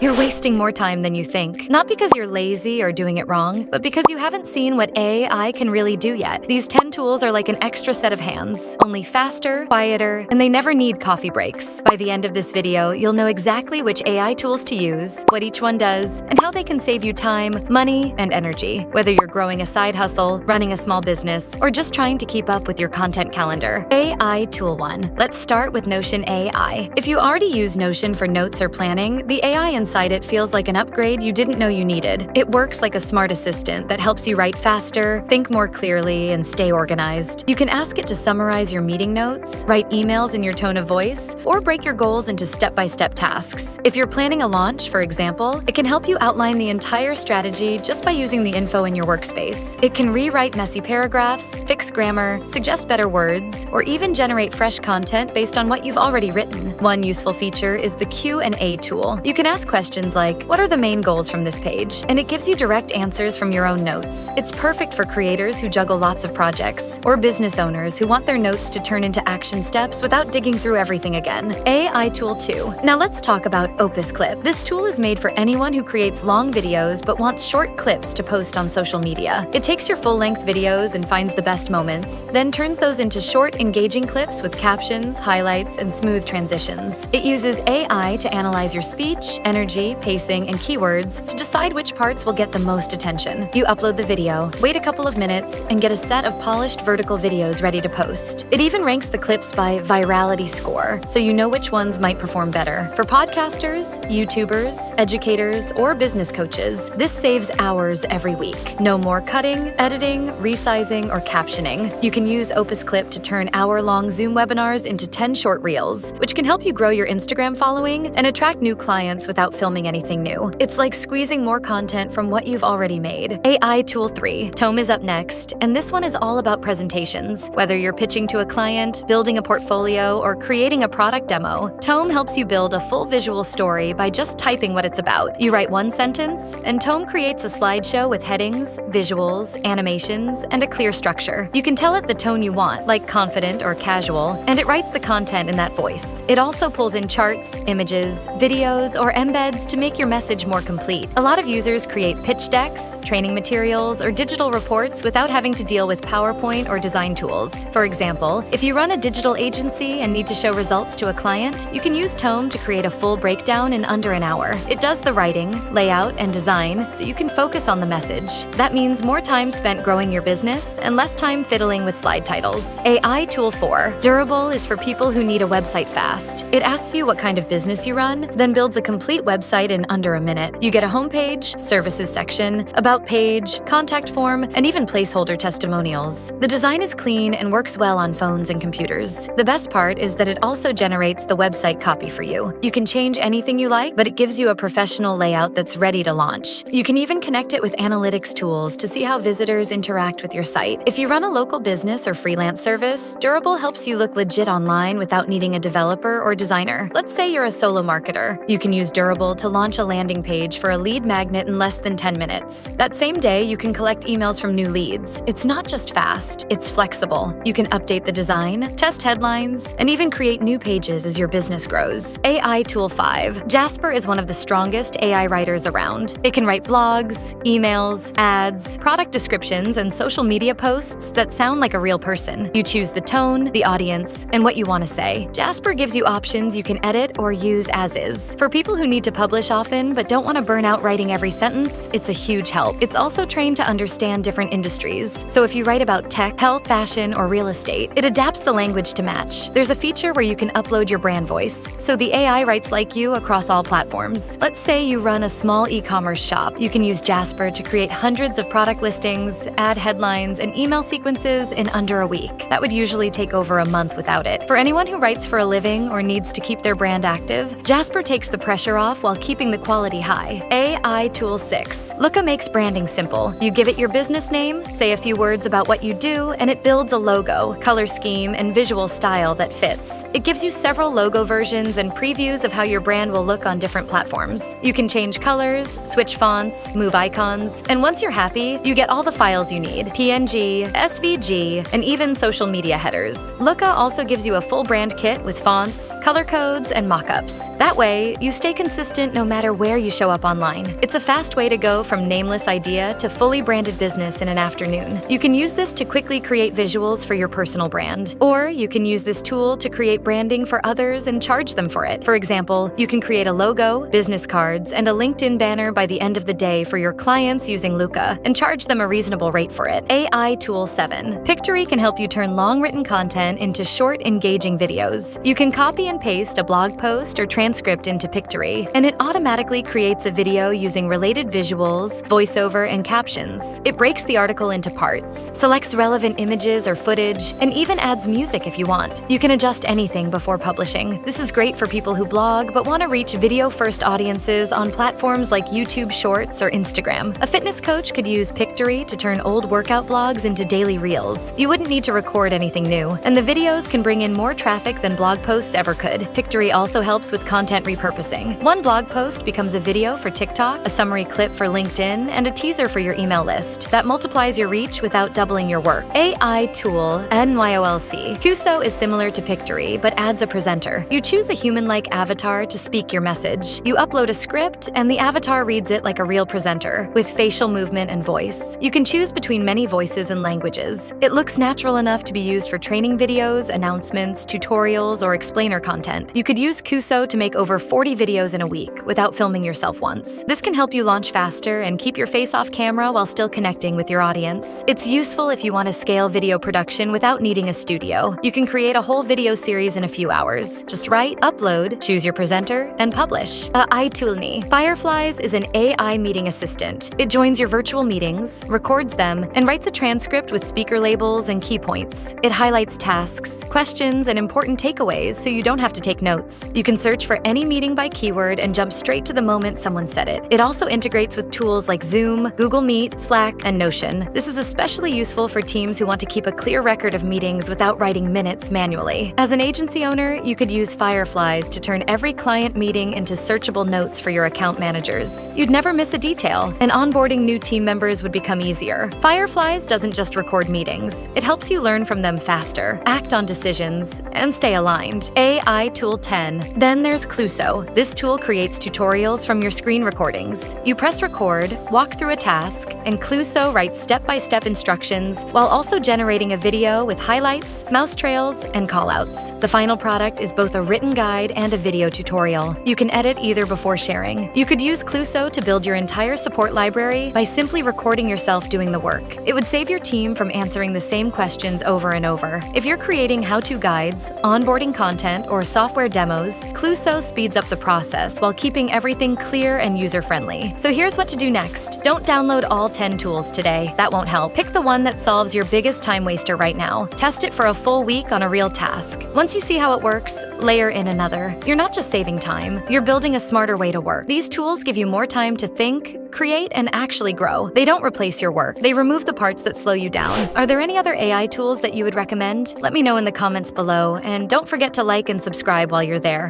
You're wasting more time than you think. Not because you're lazy or doing it wrong, but because you haven't seen what AI can really do yet. These 10 tools are like an extra set of hands, only faster, quieter, and they never need coffee breaks. By the end of this video, you'll know exactly which AI tools to use, what each one does, and how they can save you time, money, and energy. Whether you're growing a side hustle, running a small business, or just trying to keep up with your content calendar. AI Tool 1. Let's start with Notion AI. If you already use Notion for notes or planning, the AI inside it feels like an upgrade you didn't know you needed. It works like a smart assistant that helps you write faster, think more clearly, and stay organized. You can ask it to summarize your meeting notes, write emails in your tone of voice, or break your goals into step-by-step tasks. If you're planning a launch, for example, it can help you outline the entire strategy just by using the info in your workspace. It can rewrite messy paragraphs, fix grammar, suggest better words, or even generate fresh content based on what you've already written. One useful feature is the Q&A tool. You can ask questions like, what are the main goals from this page? And it gives you direct answers from your own notes. It's perfect for creators who juggle lots of projects, or business owners who want their notes to turn into action steps without digging through everything again. AI Tool 2. Now let's talk about Opus Clip. This tool is made for anyone who creates long videos but wants short clips to post on social media. It takes your full-length videos and finds the best moments, then turns those into short, engaging clips with captions, highlights, and smooth transitions. It uses AI to analyze your speech, energy, pacing, and keywords to decide which parts will get the most attention. You upload the video, wait a couple of minutes, and get a set of polished vertical videos ready to post. It even ranks the clips by virality score, so you know which ones might perform better. For podcasters, YouTubers, educators, or business coaches, this saves hours every week. No more cutting, editing, resizing, or captioning. You can use Opus Clip to turn hour-long Zoom webinars into 10 short reels, which can help you grow your Instagram following and attract new clients without filming anything new. It's like squeezing more content from what you've already made. AI Tool 3. Tome is up next, and this one is all about presentations. Whether you're pitching to a client, building a portfolio, or creating a product demo, Tome helps you build a full visual story by just typing what it's about. You write one sentence, and Tome creates a slideshow with headings, visuals, animations, and a clear structure. You can tell it the tone you want, like confident or casual, and it writes the content in that voice. It also pulls in charts, images, videos, or embeds to make your message more complete. A lot of users create pitch decks, training materials, or digital reports without having to deal with PowerPoint or design tools. For example, if you run a digital agency and need to show results to a client, you can use Tome to create a full breakdown in under an hour. It does the writing, layout, and design, so you can focus on the message. That means more time spent growing your business and less time fiddling with slide titles. AI Tool 4. Durable is for people who need a website fast. It asks you what kind of business you run, then builds a complete website in under a minute. You get a homepage, services section, about page, contact form, and even placeholder testimonials. The design is clean and works well on phones and computers. The best part is that it also generates the website copy for you. You can change anything you like, but it gives you a professional layout that's ready to launch. You can even connect it with analytics tools to see how visitors interact with your site. If you run a local business or freelance service, Durable helps you look legit online without needing a developer or designer. Let's say you're a solo marketer. You can use Durable to launch a landing page for a lead magnet in less than 10 minutes. That same day, you can collect emails from new leads. It's not just fast, it's flexible. You can update the design, test headlines, and even create new pages as your business grows. AI Tool 5. Jasper is one of the strongest AI writers around. It can write blogs, emails, ads, product descriptions, and social media posts that sound like a real person. You choose the tone, the audience, and what you want to say. Jasper gives you options you can edit or use as is. For people who need to publish often but don't want to burn out writing every sentence, it's a huge help. It's also trained to understand different industries. So if you write about tech, health, fashion, or real estate, it adapts the language to match. There's a feature where you can upload your brand voice, so the AI writes like you across all platforms. Let's say you run a small e-commerce shop. You can use Jasper to create hundreds of product listings, add headlines, and email sequences in under a week. That would usually take over a month without it. For anyone who writes for a living or needs to keep their brand active, Jasper takes the pressure off while keeping the quality high. AI Tool 6. Looka makes branding simple. You give it your business name, say a few words about what you do, and it builds a logo, color scheme, and visual style that fits. It gives you several logo versions and previews of how your brand will look on different platforms. You can change colors, switch fonts, move icons, and once you're happy, you get all the files you need: PNG, SVG, and even social media headers. Looka also gives you a full brand kit with fonts, color codes, and mockups. That way, you stay consistent assistant no matter where you show up online. It's a fast way to go from nameless idea to fully branded business in an afternoon. You can use this to quickly create visuals for your personal brand. Or you can use this tool to create branding for others and charge them for it. For example, you can create a logo, business cards, and a LinkedIn banner by the end of the day for your clients using Looka and charge them a reasonable rate for it. AI Tool 7. Pictory can help you turn long-written content into short, engaging videos. You can copy and paste a blog post or transcript into Pictory, and it automatically creates a video using related visuals, voiceover, and captions. It breaks the article into parts, selects relevant images or footage, and even adds music if you want. You can adjust anything before publishing. This is great for people who blog but want to reach video-first audiences on platforms like YouTube Shorts or Instagram. A fitness coach could use Pictory to turn old workout blogs into daily reels. You wouldn't need to record anything new, and the videos can bring in more traffic than blog posts ever could. Pictory also helps with content repurposing. One blog post becomes a video for TikTok, a summary clip for LinkedIn, and a teaser for your email list. That multiplies your reach without doubling your work. AI Tool NYOLC. Quso is similar to Pictory, but adds a presenter. You choose a human-like avatar to speak your message. You upload a script, and the avatar reads it like a real presenter, with facial movement and voice. You can choose between many voices and languages. It looks natural enough to be used for training videos, announcements, tutorials, or explainer content. You could use Quso to make over 40 videos in a week without filming yourself once. This can help you launch faster and keep your face off camera while still connecting with your audience. It's useful if you want to scale video production without needing a studio. You can create a whole video series in a few hours. Just write, upload, choose your presenter, and publish. iToolni. Fireflies is an AI meeting assistant. It joins your virtual meetings, records them, and writes a transcript with speaker labels and key points. It highlights tasks, questions, and important takeaways so you don't have to take notes. You can search for any meeting by keyword and jump straight to the moment someone said it. It also integrates with tools like Zoom, Google Meet, Slack, and Notion. This is especially useful for teams who want to keep a clear record of meetings without writing minutes manually. As an agency owner, you could use Fireflies to turn every client meeting into searchable notes for your account managers. You'd never miss a detail, and onboarding new team members would become easier. Fireflies doesn't just record meetings. It helps you learn from them faster, act on decisions, and stay aligned. AI Tool 10. Then there's Clueso. This tool creates tutorials from your screen recordings. You press record, walk through a task, and Clueso writes step-by-step instructions while also generating a video with highlights, mouse trails, and callouts. The final product is both a written guide and a video tutorial. You can edit either before sharing. You could use Clueso to build your entire support library by simply recording yourself doing the work. It would save your team from answering the same questions over and over. If you're creating how-to guides, onboarding content, or software demos, Clueso speeds up the process while keeping everything clear and user-friendly. So here's what to do next. Don't download all 10 tools today. That won't help. Pick the one that solves your biggest time waster right now. Test it for a full week on a real task. Once you see how it works, layer in another. You're not just saving time, you're building a smarter way to work. These tools give you more time to think, create, and actually grow. They don't replace your work. They remove the parts that slow you down. Are there any other AI tools that you would recommend? Let me know in the comments below, and don't forget to like and subscribe while you're there.